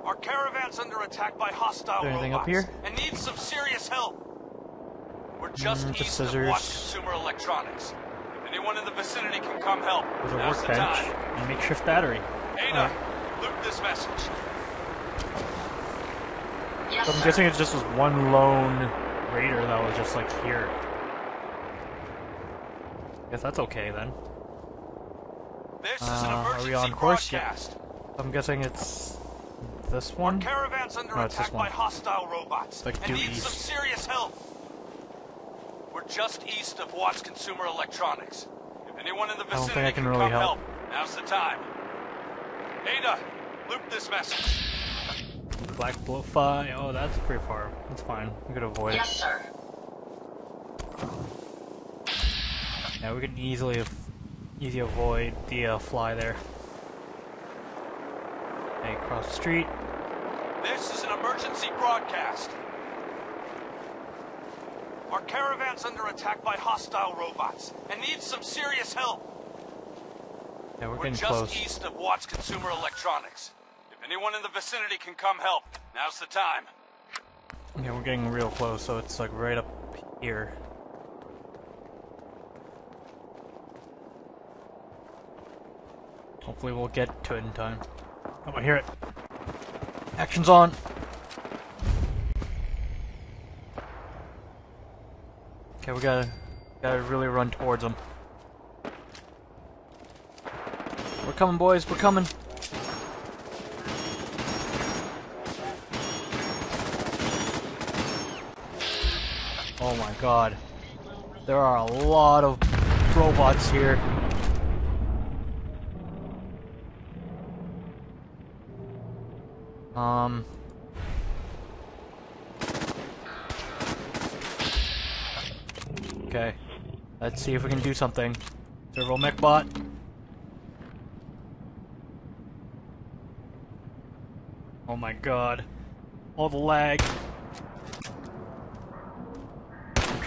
Our caravan's under attack by hostile anything robots up here? and needs some serious help. We're just east scissors. of Watt Consumer Electronics. If anyone in the vicinity can come help, There's a now's the workbench time. and a makeshift battery. Ada, loop this message. Yes, So I'm sir. guessing it's just this one lone raider that was just like here. Guess that's okay then. This is an Are emergency we on course? Yep. broadcast. I'm guessing it's this one. Caravan's under No, it's this attack by one. hostile robots Like and due needs east. some serious help. We're just east of Watt's Consumer Electronics. If anyone in the don't think vicinity I can can really come help. now's the time. Ada, loop this message. Black blowfly. Oh, that's pretty far. That's fine. We could avoid Yes, it. sir. Yeah, we could easily avoid the fly there. Okay, cross the street. This is an emergency broadcast. Our caravan's under attack by hostile robots and needs some serious help. Yeah, we're We're getting just close. east of Watt's Consumer Electronics. If anyone in the vicinity can come help, now's the time. Yeah, we're getting real close, so it's like right up here. Hopefully we'll get to it in time. Oh, I hear it. Action's on. Okay, we gotta really run towards them. We're coming, boys. We're coming. Oh my god. There are a lot of robots here. Okay. Let's see if we can do something. Servo mech bot. Oh my god. All the lag. I'm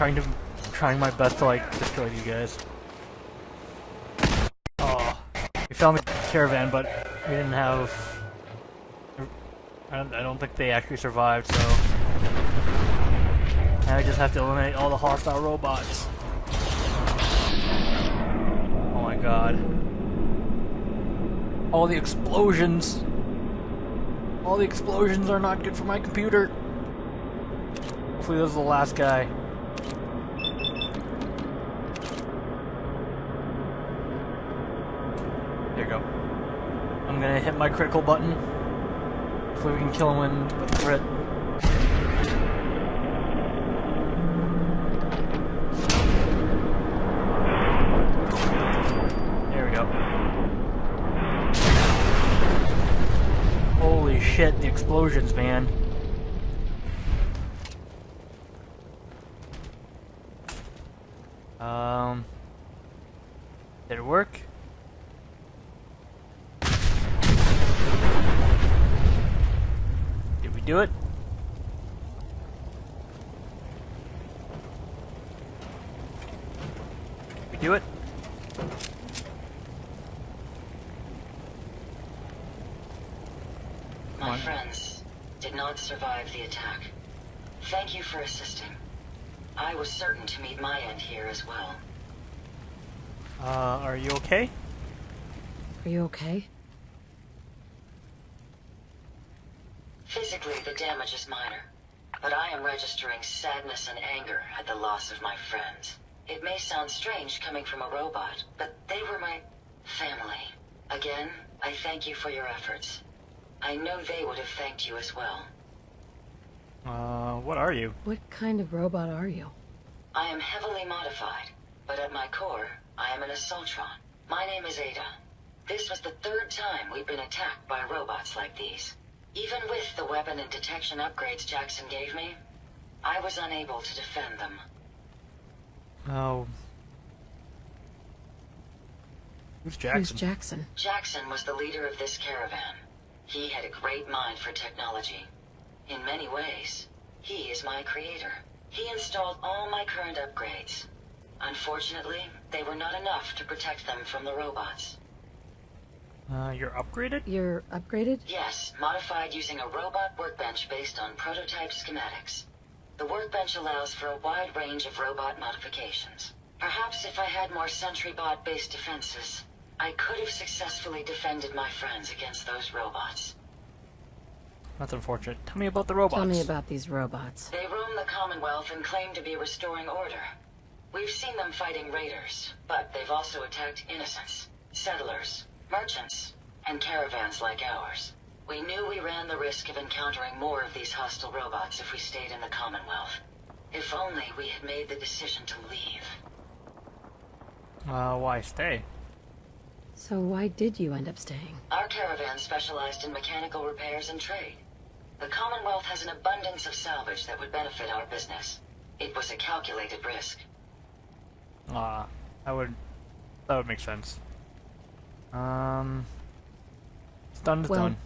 trying my best to like destroy you guys. Oh. We found the caravan, but we didn't have I don't think they actually survived, so now I just have to eliminate all the hostile robots. Oh my god. All the explosions. All the explosions are not good for my computer. Hopefully this is the last guy. There you go. I'm gonna hit my critical button. Hopefully we can kill him with the crit. There we go. Holy shit, the explosions, man. Did it work? Did we do it? Did we do it? My friends did not survive the attack. Thank you for assisting. I was certain to meet my end here as well. Are you okay? Are you okay? Physically, the damage is minor, but I am registering sadness and anger at the loss of my friends. It may sound strange coming from a robot, but they were my family. Again, I thank you for your efforts. I know they would have thanked you as well. What are you? What kind of robot are you? I am heavily modified, but at my core, I am an Assaultron. My name is Ada. This was the third time we've been attacked by robots like these. Even with the weapon and detection upgrades Jackson gave me, I was unable to defend them. Oh. Who's Who's Jackson? Jackson? Jackson was the leader of this caravan. He had a great mind for technology. In many ways, he is my creator. He installed all my current upgrades. Unfortunately, they were not enough to protect them from the robots. You're upgraded? You're upgraded? Yes, modified using a robot workbench based on prototype schematics. The workbench allows for a wide range of robot modifications. Perhaps if I had more SentryBot-based defenses, I could have successfully defended my friends against those robots. That's unfortunate. Tell me about the robots. Tell me about these robots. They roam the Commonwealth and claim to be restoring order. We've seen them fighting raiders, but they've also attacked innocents, settlers, merchants, and caravans like ours. We knew we ran the risk of encountering more of these hostile robots if we stayed in the Commonwealth. If only we had made the decision to leave. Why stay? So why did you end up staying? Our caravan specialized in mechanical repairs and trade. The Commonwealth has an abundance of salvage that would benefit our business. It was a calculated risk. That would make sense. It's done is Well, done.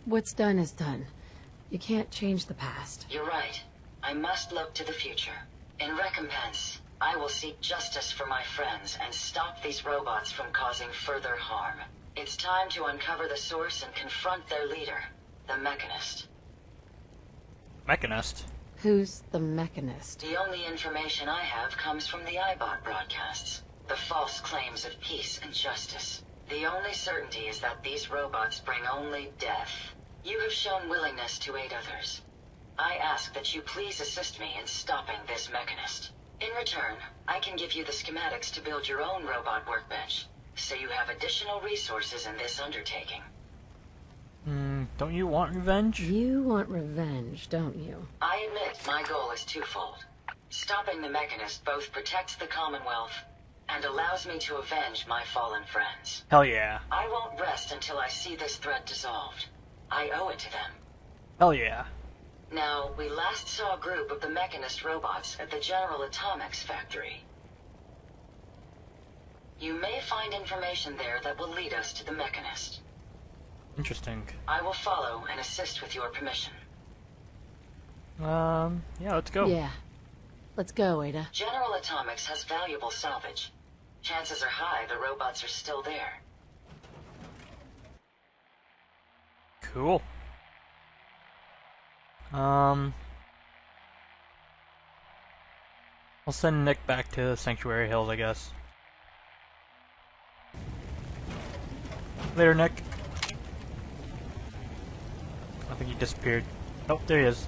What's done is done. You can't change the past. You're right. I must look to the future. In recompense, I will seek justice for my friends and stop these robots from causing further harm. It's time to uncover the source and confront their leader, the Mechanist. Mechanist? Who's the Mechanist? The only information I have comes from the iBot broadcasts. The false claims of peace and justice. The only certainty is that these robots bring only death. You have shown willingness to aid others. I ask that you please assist me in stopping this Mechanist. In return, I can give you the schematics to build your own robot workbench, so you have additional resources in this undertaking. Don't you want revenge? You want revenge, don't you? I admit my goal is twofold. Stopping the Mechanist both protects the Commonwealth and allows me to avenge my fallen friends. Hell yeah. I won't rest until I see this threat dissolved. I owe it to them. Hell yeah. Now, we last saw a group of the Mechanist robots at the General Atomics factory. You may find information there that will lead us to the Mechanist. Interesting. I will follow and assist with your permission. Yeah, let's go. Yeah. Let's go, Ada. General Atomics has valuable salvage. Chances are high the robots are still there. Cool. I'll send Nick back to Sanctuary Hills, I guess. Later, Nick. I think he disappeared. Oh, there he is.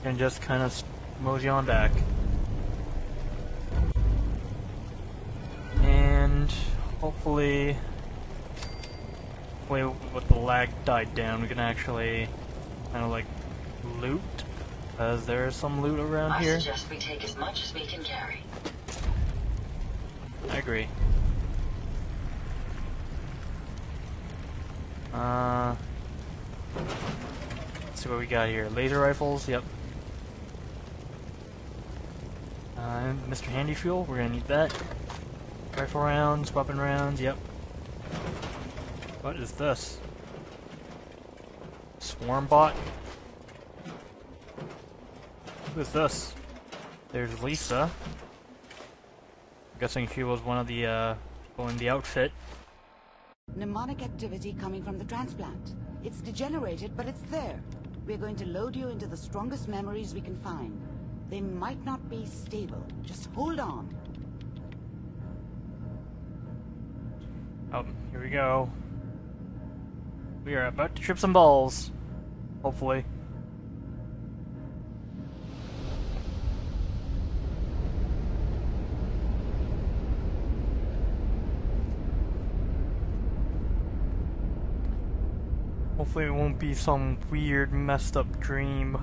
And just kind of mosey on back. And hopefully with the lag died down, we can actually kind of like loot, because there is some loot around here. I suggest we take as much as we can carry. I agree. Let's see what we got here. Laser rifles, yep. Mr. Handy Fuel, we're gonna need that. Rifle rounds, weapon rounds, yep. What is this? Swarm bot? Who is this? There's Lisa. I'm guessing she was one of the people in the outfit. Mnemonic activity coming from the transplant. It's degenerated, but it's there. We're going to load you into the strongest memories we can find. They might not be stable. Just hold on. Oh, here we go. We are about to trip some balls. Hopefully. Hopefully it won't be some weird, messed up dream.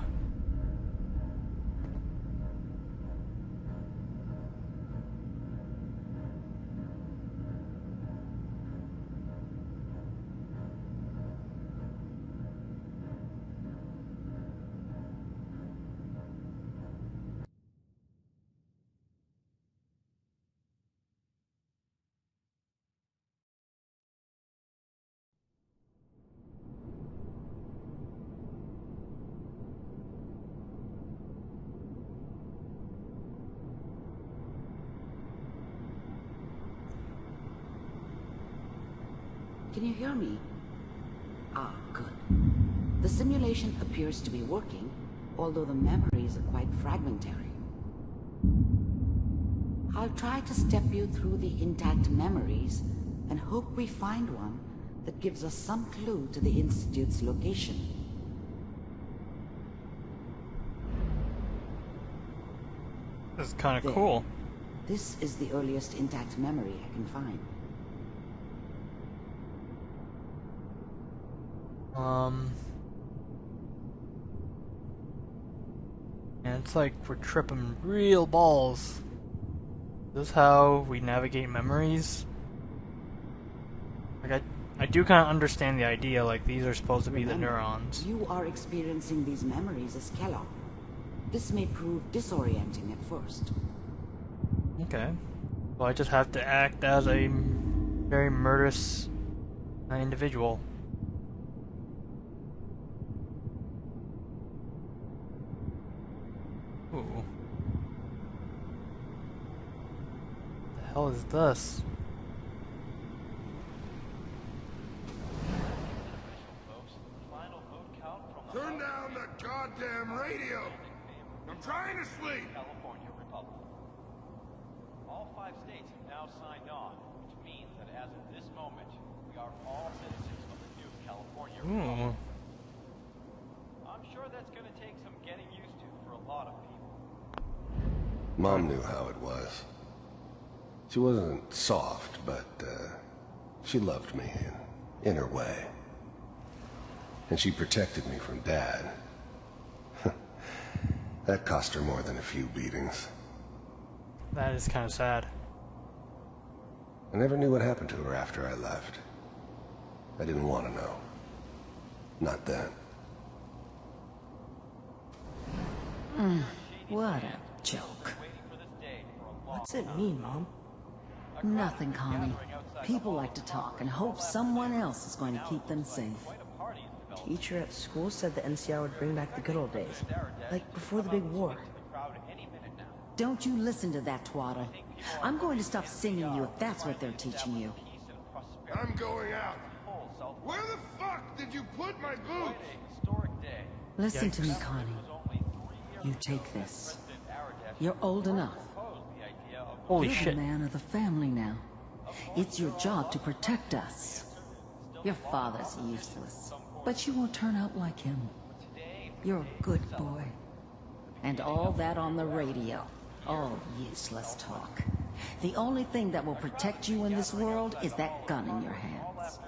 Can you hear me? Ah, good. The simulation appears to be working, although the memories are quite fragmentary. I'll try to step you through the intact memories and hope we find one that gives us some clue to the Institute's location. This is kind of There. cool. This is the earliest intact memory I can find. And it's like we're tripping real balls. Is this how we navigate memories? Like, I do kind of understand the idea, like these are supposed to be the Remember, neurons. You are experiencing these memories as Kellogg. This may prove disorienting at first. Okay. Well, I just have to act as a very murderous individual. Ooh. The hell is this? Turn down the goddamn radio! I'm trying to sleep! California Republic. All 5 states have now signed on, which means that as of this moment, we are all citizens of the new California Republic. I'm sure that's going to take some getting used to for a lot of people. Mom knew how it was. She wasn't soft, but she loved me in her way. And she protected me from Dad. That cost her more than a few beatings. That is kind of sad. I never knew what happened to her after I left. I didn't want to know. Not then. What a joke. What's it mean, Mom? Nothing, Connie. People like to talk and hope someone else is going to keep them safe. Teacher at school said the NCR would bring back the good old days, like before the big war. Don't you listen to that twaddle. I'm going to stop singing you if that's what they're teaching you. I'm going out. Where the fuck did you put my boots? Listen to me, Connie. You take this. You're old enough. Holy You're shit. the man of the family now. It's your job to protect us. Your father's useless, but you won't turn out like him. You're a good boy. And all that on the radio. All useless talk. The only thing that will protect you in this world is that gun in your hands.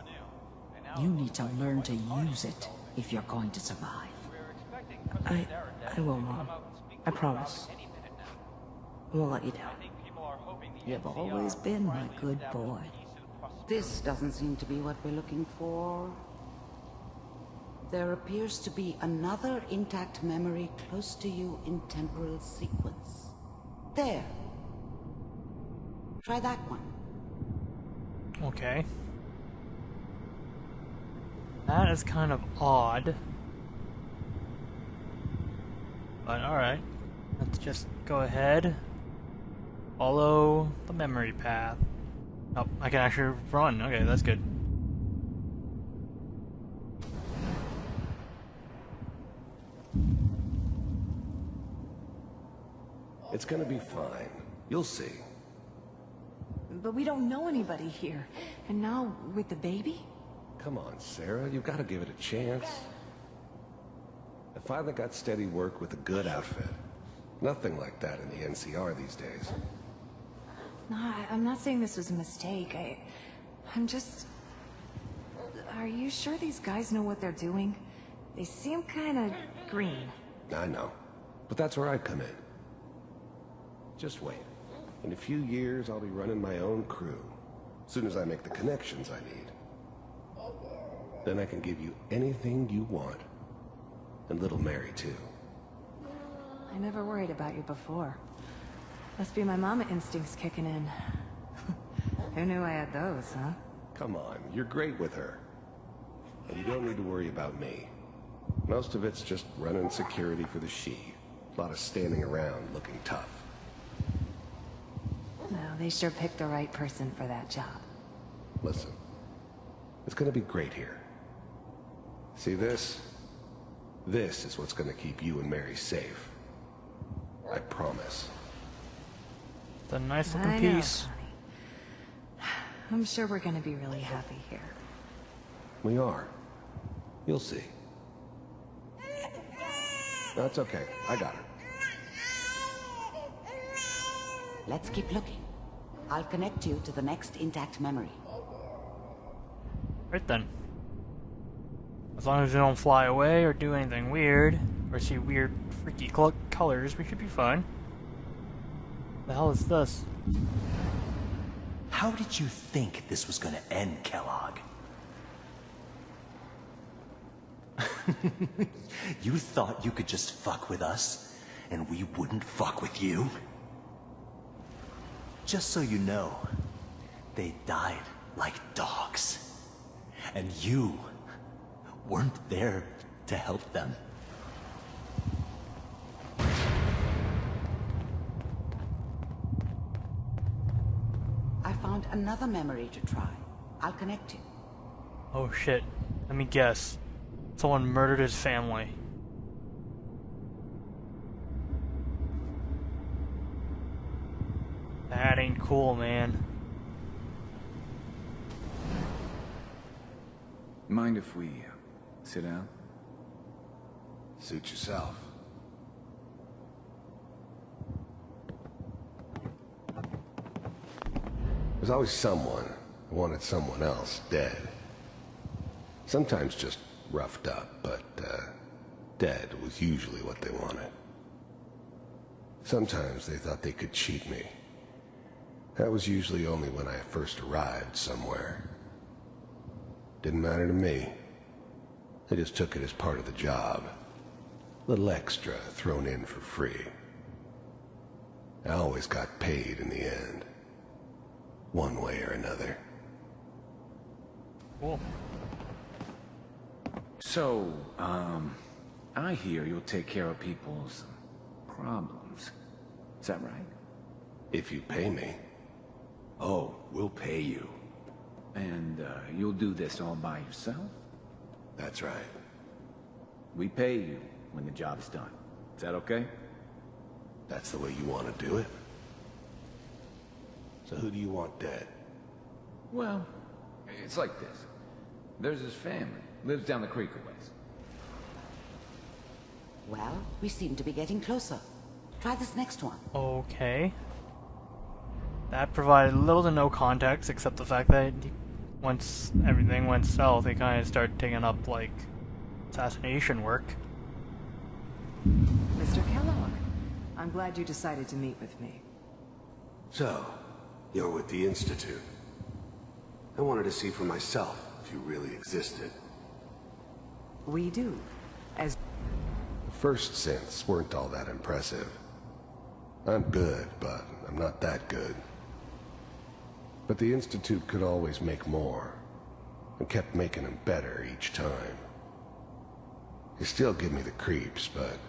You need to learn to use it if you're going to survive. I will, Mom. I promise. I won't let you down. You've always been my good boy. This doesn't seem to be what we're looking for. There appears to be another intact memory close to you in temporal sequence. There. Try that one. Okay. That is kind of odd. But alright. Let's just go ahead. Follow the memory path. Oh, I can actually run. Okay, that's good. It's gonna be fine. You'll see. But we don't know anybody here. And now, with the baby? Come on, Sarah. You've got to give it a chance. I finally got steady work with a good outfit. Nothing like that in the NCR these days. No, I'm not saying this was a mistake. I'm just... Are you sure these guys know what they're doing? They seem kind of green. I know. But that's where I come in. Just wait. In a few years, I'll be running my own crew. As soon as I make the connections I need. Then I can give you anything you want. And little Mary, too. I never worried about you before. Must be my mama instincts kicking in. Who knew I had those, huh? Come on, you're great with her. And you don't need to worry about me. Most of it's just running security for the she. A lot of standing around looking tough. No, they sure picked the right person for that job. Listen, It's gonna be great here. See this? This is what's gonna keep you and Mary safe. I promise. It's a nice looking I know, piece. honey. I'm sure we're gonna be really happy here. We are. You'll see. That's okay. I got her. Let's keep looking. I'll connect you to the next intact memory. Right then. As long as we don't fly away or do anything weird, or see weird, freaky colors, we should be fine. The hell is this? How did you think this was gonna end, Kellogg? You thought you could just fuck with us, and we wouldn't fuck with you? Just so you know, they died like dogs. And you weren't there to help them. I found another memory to try. I'll connect you. Oh shit. Let me guess. Someone murdered his family. That ain't cool, man. Mind if we sit down? Suit yourself. There's always someone who wanted someone else dead. Sometimes just roughed up, but dead was usually what they wanted. Sometimes they thought they could cheat me. That was usually only when I first arrived somewhere. Didn't matter to me. They just took it as part of the job. Little extra thrown in for free. I always got paid in the end. One way or another. Cool. So, I hear you'll take care of people's problems. Is that right? If you pay me. Oh, we'll pay you. And, you'll do this all by yourself? That's right. We pay you when the job's done. Is that okay? That's the way you want to do it? So who do you want dead? Well, it's like this. There's his family. Lives down the creek a ways. Well, we seem to be getting closer. Try this next one. Okay. That provided little to no context, except the fact that once everything went south, they kind of started taking up, like, assassination work. Mr. Kellogg, I'm glad you decided to meet with me. So, you're with the Institute. I wanted to see for myself if you really existed. We do. As The first synths weren't all that impressive. I'm good, but I'm not that good. But the Institute could always make more, and kept making them better each time. They still give me the creeps, but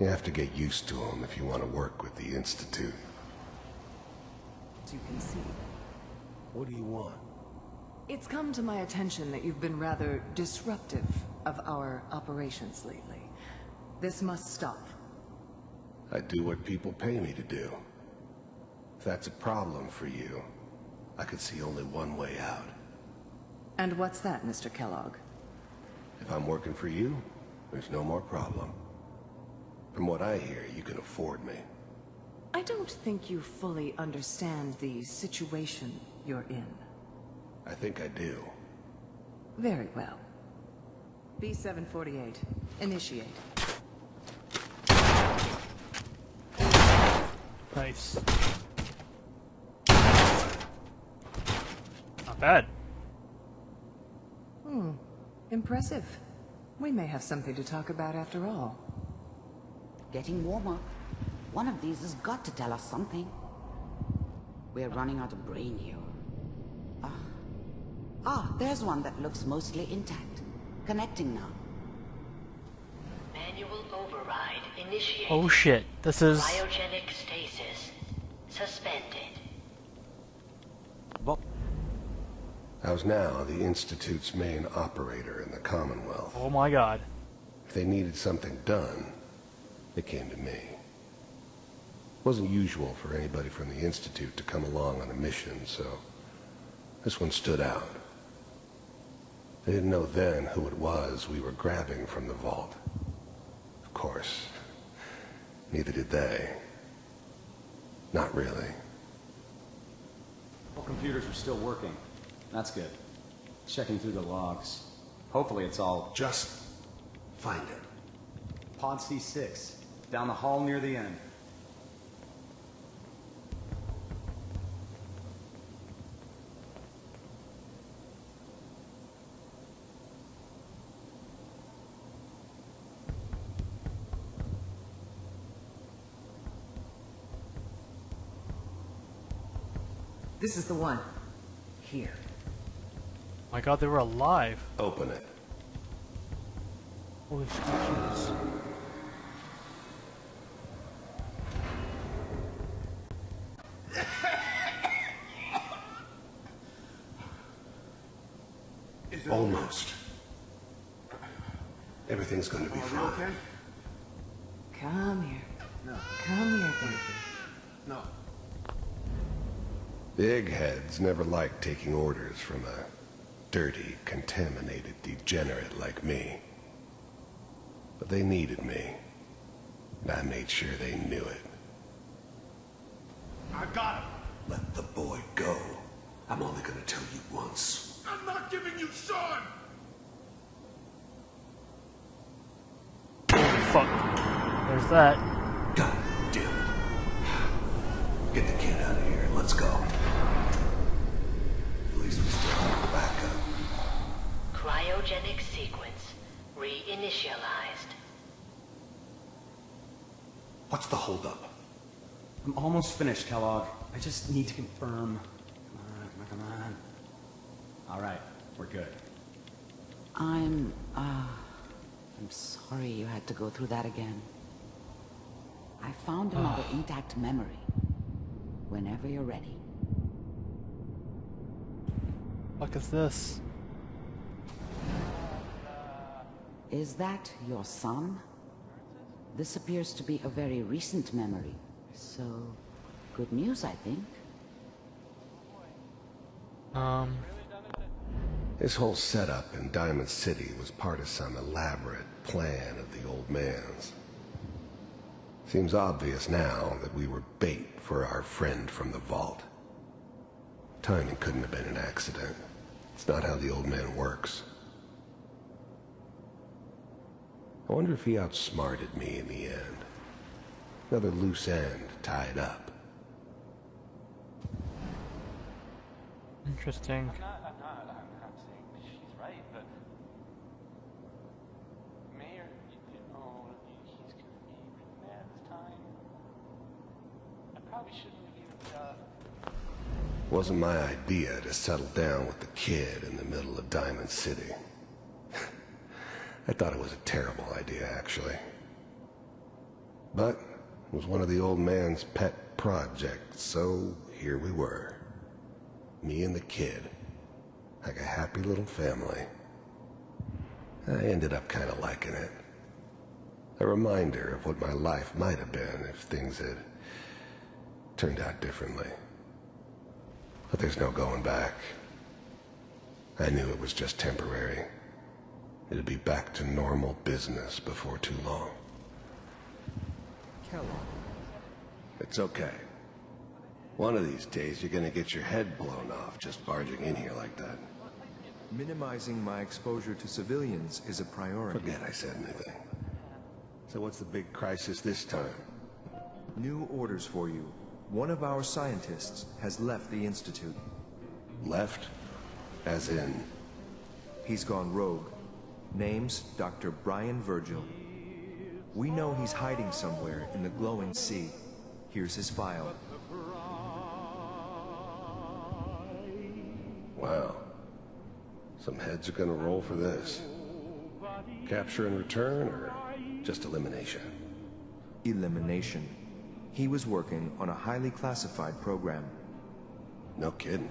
you have to get used to them if you want to work with the Institute. you can see. What do you want? It's come to my attention that you've been rather disruptive of our operations lately. This must stop. I do what people pay me to do. If that's a problem for you, I could see only one way out. And what's that, Mr. Kellogg? If I'm working for you, there's no more problem. From what I hear, you can afford me. I don't think you fully understand the situation you're in. I think I do. Very well. B-748, initiate. Nice. Not bad. Impressive. We may have something to talk about after all. Getting warmer. One of these has got to tell us something. We're running out of brain here. There's one that looks mostly intact. Connecting now. Manual override initiated. Oh shit, this is... Cryogenic stasis suspended. I was now the Institute's main operator in the Commonwealth. Oh my god. If they needed something done, they came to me. It wasn't usual for anybody from the Institute to come along on a mission, so this one stood out. They didn't know then who it was we were grabbing from the vault. Of course, neither did they. Not really. All computers are still working. That's good. Checking through the logs. Hopefully it's all... Just find it. Pod C6. Down the hall near the end. This is the one. Here. My god, they were alive. Open it. Holy shit. Almost. Everything's going to be fine. Okay? Come here. No. Come here, baby. No. The eggheads never liked taking orders from a dirty, contaminated degenerate like me. But they needed me, and I made sure they knew it. I got him. Let the boy go. I'm only gonna tell you once. I'm not giving you Sean! Fuck. There's that. God damn it. Get the kid out of here and let's go. At least we still have backup. Cryogenic sequence reinitialized. What's the holdup? I'm almost finished, Kellogg. I just need to confirm. Come on. All right, we're good. I'm sorry you had to go through that again. I found another intact memory. Whenever you're ready. What is this? Is that your son? This appears to be a very recent memory. So, good news, I think. This whole setup in Diamond City was part of some elaborate plan of the old man's. Seems obvious now that we were bait for our friend from the vault. Timing couldn't have been an accident. It's not how the old man works. I wonder if he outsmarted me in the end. Another loose end tied up. Interesting. I'm not saying she's right, but Mayor, he's gonna be really mad this time. I probably shouldn't have even. Wasn't my idea to settle down with the kid in the middle of Diamond City. I thought it was a terrible idea, actually. But it was one of the old man's pet projects, so here we were. Me and the kid. Like a happy little family. I ended up kind of liking it. A reminder of what my life might have been if things had turned out differently. But there's no going back. I knew it was just temporary. It'd be back to normal business before too long. Kellogg. It's okay. One of these days you're gonna get your head blown off just barging in here like that. Minimizing my exposure to civilians is a priority. Forget I said anything. So what's the big crisis this time? New orders for you. One of our scientists has left the Institute. Left? As in? He's gone rogue. Name's Dr. Brian Virgil. We know he's hiding somewhere in the glowing sea. Here's his file. Wow. Some heads are gonna roll for this. Capture and return, or just elimination? Elimination. He was working on a highly classified program. No kidding.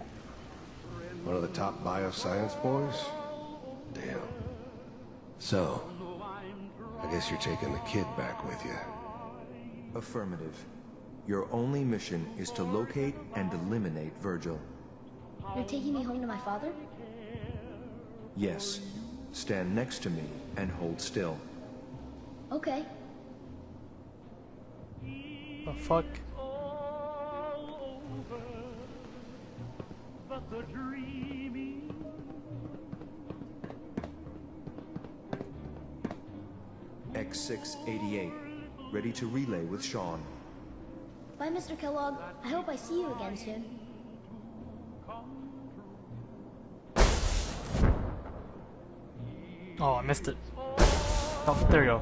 One of the the top bioscience boys? Damn. So, I guess you're taking the kid back with you. Affirmative. Your only mission is to locate and eliminate Virgil. You're taking me home to my father? Yes. Stand next to me and hold still. Okay. The fuck? X688. Ready to relay with Sean. Bye, Mr. Kellogg. I hope I see you again soon. Oh, I missed it. Oh, there you go.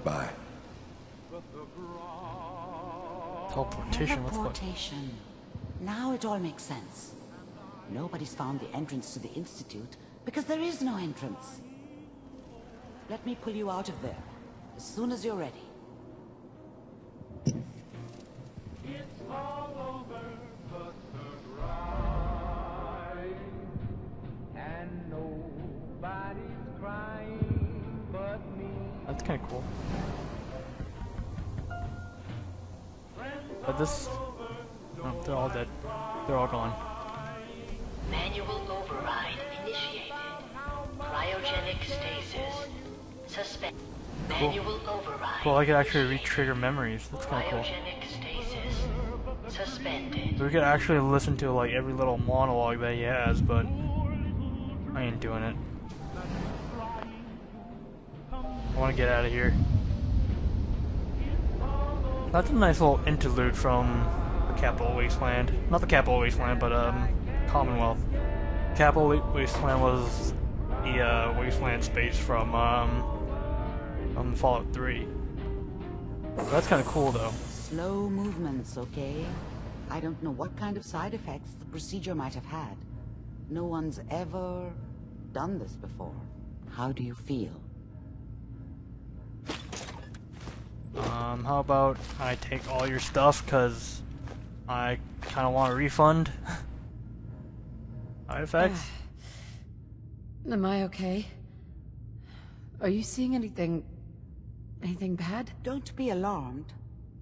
Bye. Teleportation, what's what? Teleportation. Now it all makes sense. Nobody's found the entrance to the Institute because there is no entrance. Let me pull you out of there as soon as you're ready. That's kind of cool. But this... Oh, they're all dead. They're all gone. Manual override initiated. Cryogenic stasis. Suspend. Manual override. Cool, I could actually re-trigger memories. That's kind of cool. Cryogenic stasis. Suspended. We could actually listen to like every little monologue that he has, but I ain't doing it. I want to get out of here. That's a nice little interlude from the Capital Wasteland. Not the Capital Wasteland, but Commonwealth. Capital Wasteland was the wasteland space from Fallout 3. That's kind of cool, though. Slow movements, okay? I don't know what kind of side effects the procedure might have had. No one's ever done this before. How do you feel? How about I take all your stuff, cause I kind of want a refund. Side effects? Am I okay? Are you seeing anything bad? Don't be alarmed,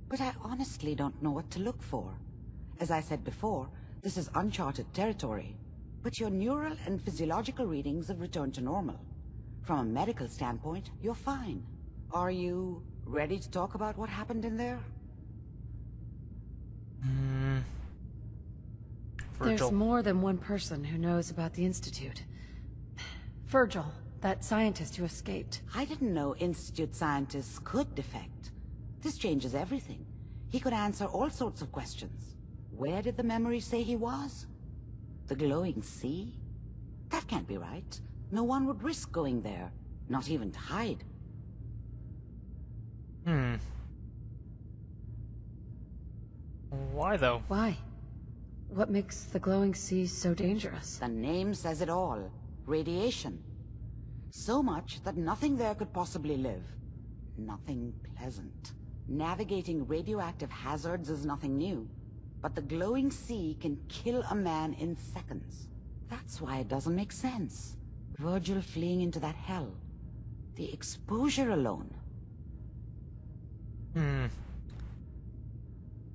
but I honestly don't know what to look for. As I said before, this is uncharted territory, but your neural and physiological readings have returned to normal. From a medical standpoint, you're fine. Are you ready to talk about what happened in there? There's more than one person who knows about the Institute. Virgil, that scientist who escaped. I didn't know Institute scientists could defect. This changes everything. He could answer all sorts of questions. Where did the memory say he was? The glowing sea? That can't be right. No one would risk going there, not even to hide. Why, though? Why? What makes the glowing sea so dangerous? The name says it all. Radiation. So much that nothing there could possibly live. Nothing pleasant. Navigating radioactive hazards is nothing new. But the glowing sea can kill a man in seconds. That's why it doesn't make sense. Virgil fleeing into that hell. The exposure alone.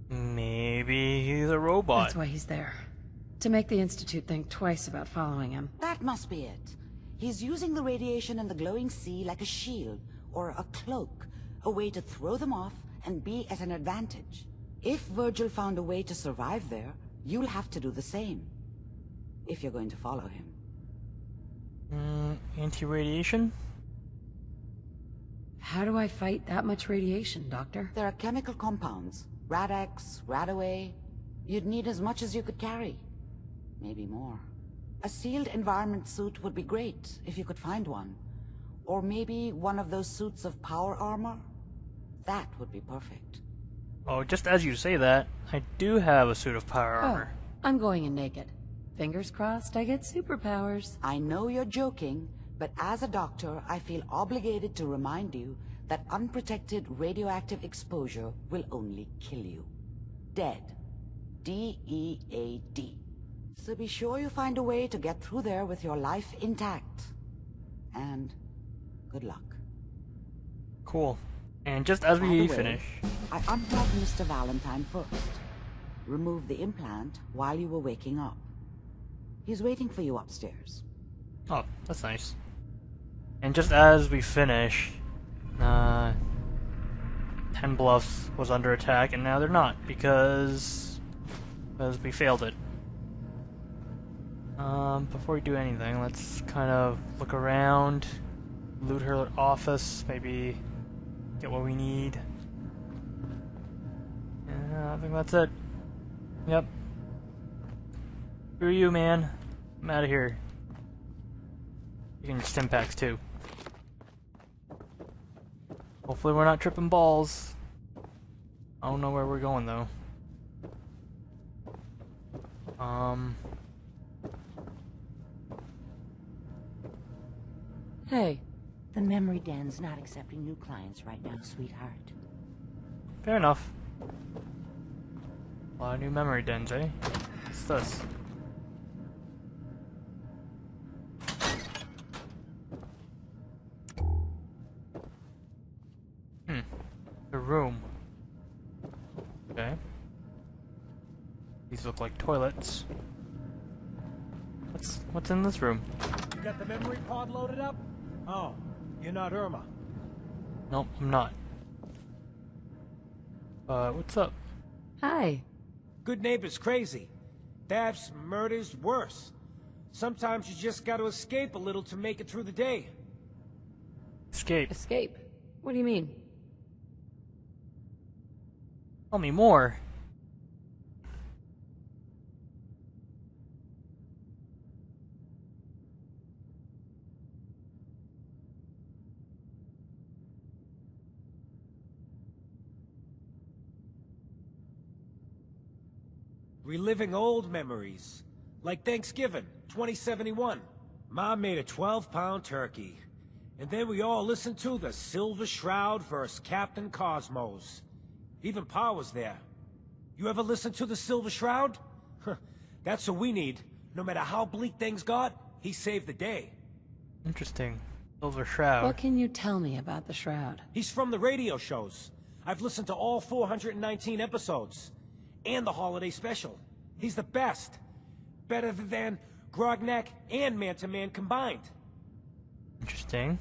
Maybe he's a robot. That's why he's there. To make the Institute think twice about following him. That must be it. He's using the radiation in the glowing sea like a shield, or a cloak, a way to throw them off and be at an advantage. If Virgil found a way to survive there, you'll have to do the same. If you're going to follow him. Anti-radiation? How do I fight that much radiation, Doctor? There are chemical compounds. Rad-X, Radaway. You'd need as much as you could carry. Maybe more. A sealed environment suit would be great, if you could find one. Or maybe one of those suits of power armor? That would be perfect. Oh, just as you say that, I do have a suit of power armor. Oh, I'm going in naked. Fingers crossed I get superpowers. I know you're joking, but as a doctor, I feel obligated to remind you that unprotected radioactive exposure will only kill you. Dead. D-E-A-D. So be sure you find a way to get through there with your life intact. And good luck. Cool. And just as By we the way, finish... I unplugged Mr. Valentine first. Removed the implant while you were waking up. He's waiting for you upstairs. Oh, that's nice. And just as we finish, 10 Bluffs was under attack, and now they're not, because we failed it. Before we do anything, let's kind of look around, loot her office, maybe get what we need. Yeah, I think that's it. Yep. Who are you, man? I'm out of here. You can stim packs too. Hopefully we're not tripping balls. I don't know where we're going though. Hey. The memory den's not accepting new clients right now, sweetheart. Fair enough. A lot of new memory dens, eh? What's this? The room. Okay. These look like toilets. What's in this room? You got the memory pod loaded up? Oh, you're not Irma. Nope, I'm not. What's up? Hi. Good neighbors crazy. Thefts, murders, worse. Sometimes you just gotta escape a little to make it through the day. Escape? Escape? What do you mean? Tell me more. Reliving old memories. Like Thanksgiving, 2071. Mom made a 12-pound turkey. And then we all listened to the Silver Shroud vs. Captain Cosmos. Even Pa was there. You ever listen to the Silver Shroud? That's what we need. No matter how bleak things got, he saved the day. Interesting. Silver Shroud. What can you tell me about the Shroud? He's from the radio shows. I've listened to all 419 episodes. And the holiday special. He's the best. Better than Grognak and Man-to-Man combined. Interesting.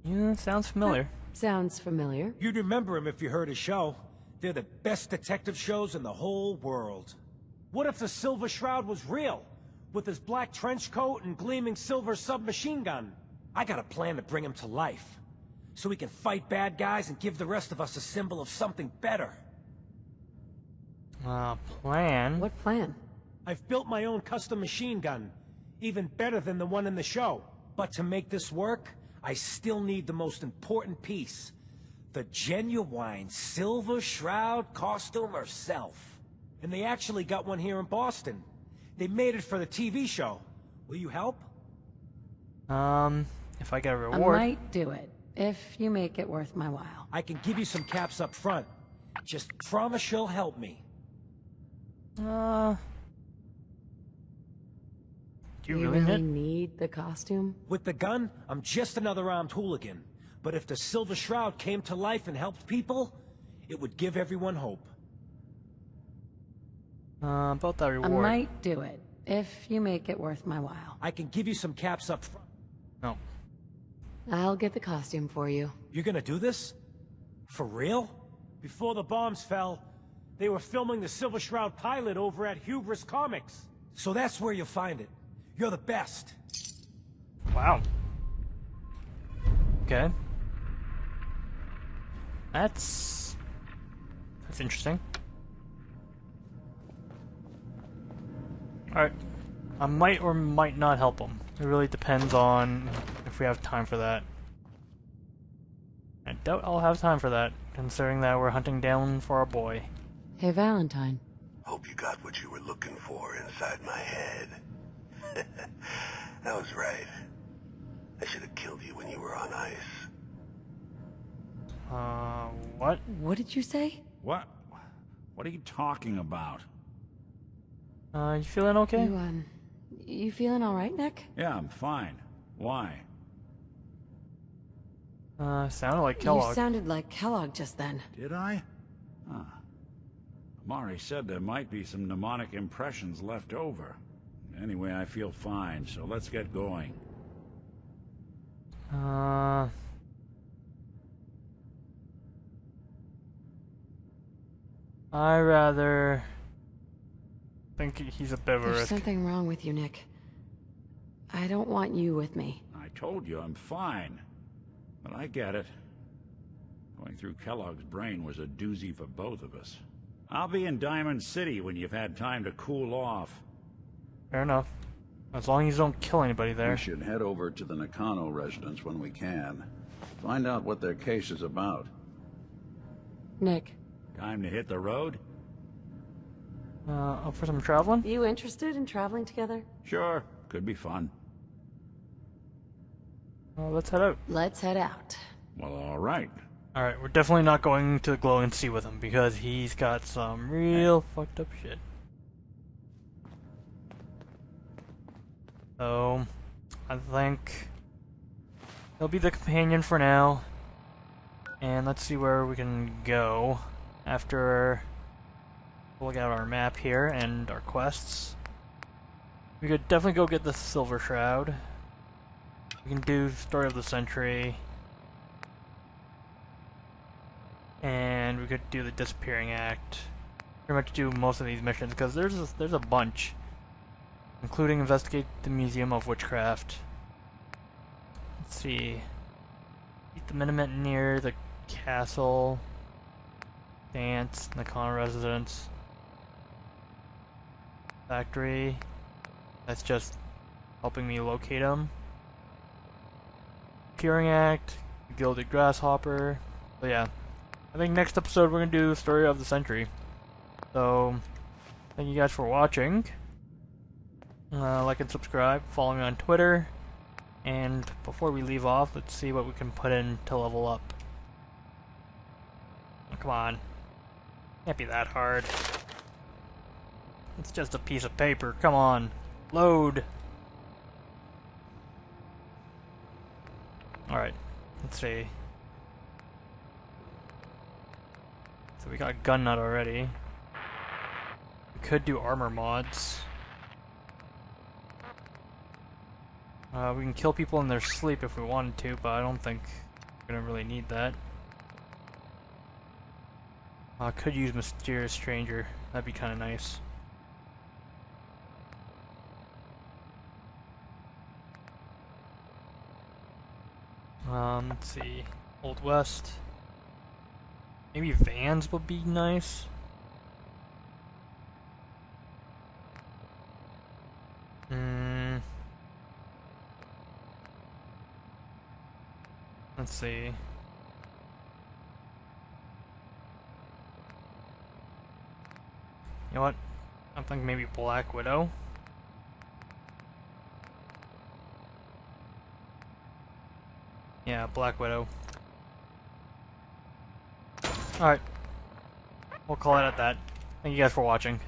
Yeah, sounds familiar. Sounds familiar. You'd remember him if you heard his show. They're the best detective shows in the whole world. What if the Silver Shroud was real? With his black trench coat and gleaming silver submachine gun? I got a plan to bring him to life. So we can fight bad guys and give the rest of us a symbol of something better. Plan? What plan? I've built my own custom machine gun. Even better than the one in the show. But to make this work, I still need the most important piece. The genuine Silver Shroud costume herself. And they actually got one here in Boston. They made it for the TV show. Will you help? If I get a reward... I might do it, if you make it worth my while. I can give you some caps up front. Just promise you'll help me. Do you You really need the costume? With the gun, I'm just another armed hooligan. But if the Silver Shroud came to life and helped people, it would give everyone hope. About that reward... I might do it, if you make it worth my while. I can give you some caps up front. No. I'll get the costume for you. You're gonna do this? For real? Before the bombs fell, they were filming the Silver Shroud pilot over at Hubris Comics. So that's where you'll find it. You're the best. Wow. Okay. That's interesting. Alright. I might or might not help him. It really depends on if we have time for that. I doubt I'll have time for that, considering that we're hunting down for our boy. Hey, Valentine. Hope you got what you were looking for inside my head. That was right. I should have killed you when you were on ice. What? What did you say? What? What are you talking about? You feeling okay? You feeling alright, Nick? Yeah, I'm fine. Why? Sounded like Kellogg. You sounded like Kellogg just then. Did I? Huh. Amari said there might be some mnemonic impressions left over. Anyway, I feel fine, so let's get going. I rather think he's a bit of a There's risk. something wrong with you, Nick. I don't want you with me. I told you I'm fine. But I get it. Going through Kellogg's brain was a doozy for both of us. I'll be in Diamond City when you've had time to cool off. Fair enough. As long as you don't kill anybody there. We should head over to the Nakano residence when we can. Find out what their case is about. Nick. Time to hit the road? Up for some traveling? You interested in traveling together? Sure. Could be fun. Let's head out. Let's head out. Well, alright. Alright, we're definitely not going to the glowing sea with him because he's got some real fucked up shit. So, I think he'll be the companion for now. And let's see where we can go after we'll look at our map here and our quests. We could definitely go get the Silver Shroud. We can do Story of the Century. And we could do the Disappearing Act. Pretty much do most of these missions because there's a bunch. Including investigate the Museum of Witchcraft. Let's see. Eat the Minutemen near the castle. Dance, Nakano residence. Factory. That's just helping me locate them. Peering Act, Gilded Grasshopper. So yeah, I think next episode we're gonna do Story of the Century. So, thank you guys for watching. Like and subscribe, follow me on Twitter, and before we leave off, let's see what we can put in to level up. Oh, come on. Can't be that hard. It's just a piece of paper, come on. Load! Alright, let's see. So we got gun nut already. We could do armor mods. We can kill people in their sleep if we wanted to, but I don't think we're gonna really need that. Could use Mysterious Stranger. That'd be kind of nice. Let's see. Old West. Maybe Vans would be nice. Let's see. You know what? I think maybe Black Widow. Yeah, Black Widow. Alright. We'll call it at that. Thank you guys for watching.